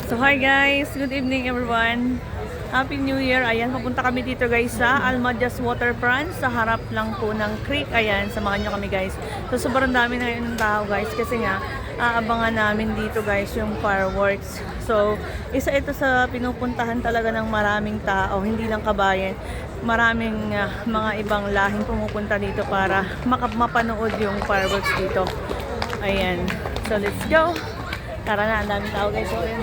So hi guys, good evening everyone. Happy New Year. Ayan, papunta kami dito guys sa Almadias Waterfront sa harap lang po ng creek. Ayan, samahan nyo kami guys. So sobrang dami na ngayon ng tao guys kasi nga aabangan namin dito guys yung fireworks. So isa ito sa pinupuntahan talaga ng maraming tao, hindi lang kabayan. Maraming mga ibang lahing pumupunta dito para mapanood yung fireworks dito. Ayan, so let's go. Tara na, ang daming tao guys. So, ayan.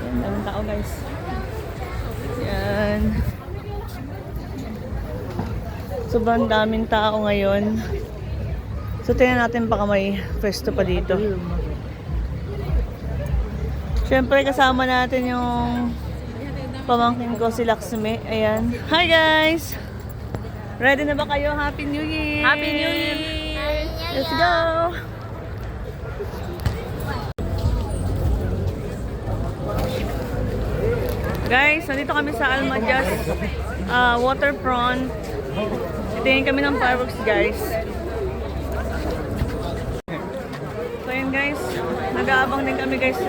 Ayan, daming tao guys. Ayan. Sobrang daming tao ngayon. So, tingnan natin baka may pwesto pa dito. Siyempre, kasama natin yung pamangkin ko si Laksmi. Ayan. Hi guys! Ready na ba kayo? Happy New Year! Happy New Year! Let's go! Guys, nandito kami sa Almadias Waterfront. Titingin kami ng fireworks guys. So yun guys, nag-aabang din kami guys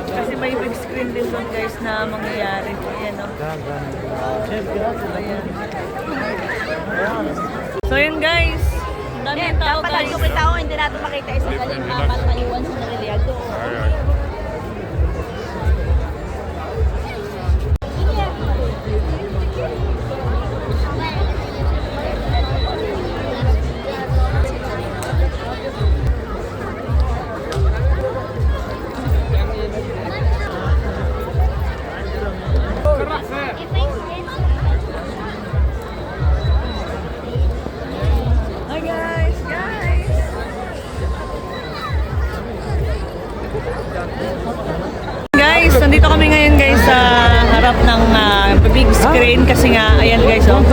kasi may big screen din doon guys na mangyayari. Ayan o. Ayan. So yun guys, daming tao guys. Dapat yung tao hindi natin makita isang galing papatayuan sa Nariliago. Hi guys! Guys, nandito kami ngayon guys sa harap ng big screen kasi nga, ayan guys oh.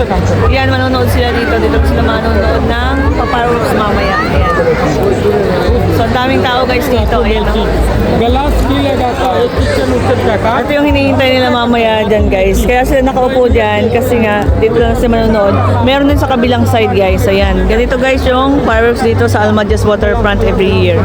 Yan, manonood sila dito. Dito sila manonood ng fireworks mamaya. Ayan. So, ang daming tao guys dito. Ayan oh. Ito yung hinihintay nila mamaya dyan guys. Kaya sila nakaupo dyan kasi nga dito lang sila manonood. Meron din sa kabilang side guys. Ayan. Ganito guys yung fireworks dito sa Almadias Waterfront every year.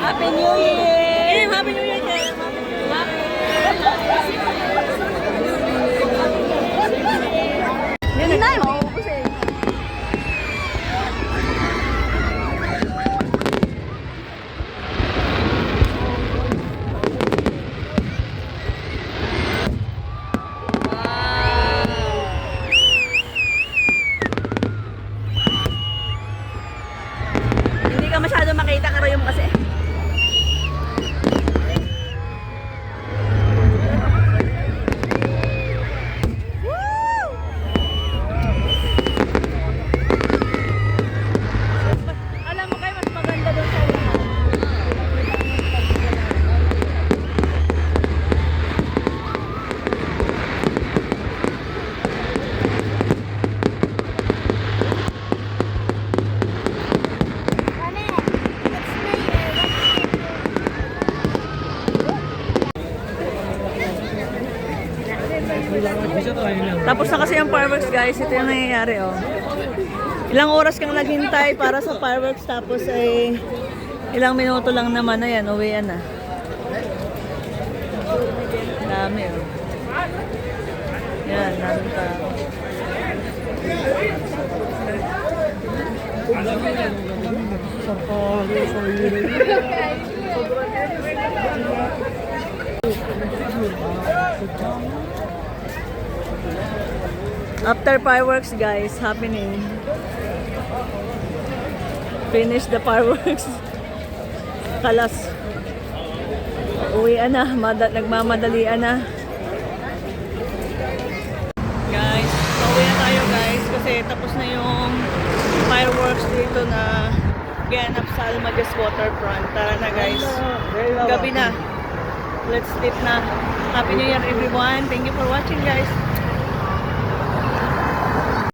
Happy New Year! Happy New Year! Yun na, maubos eh. Hindi ka masyado makita karayom kasi. Tapos na kasi ang fireworks guys, ito yung nangyayari oh. Ilang oras kang naghintay para sa fireworks tapos ay ilang minuto lang naman na yan, uwian na. Dami oh. Yan, dami pa. After fireworks guys, happening. Finish the fireworks. Kalas. Uwian na, nagmamadalian na. Guys, pauwi na tayo guys kasi tapos na yung fireworks dito na ganap sa Almajas Waterfront. Tara na guys. Gabi na. Let's sleep na. Happy New Year everyone. Thank you for watching guys.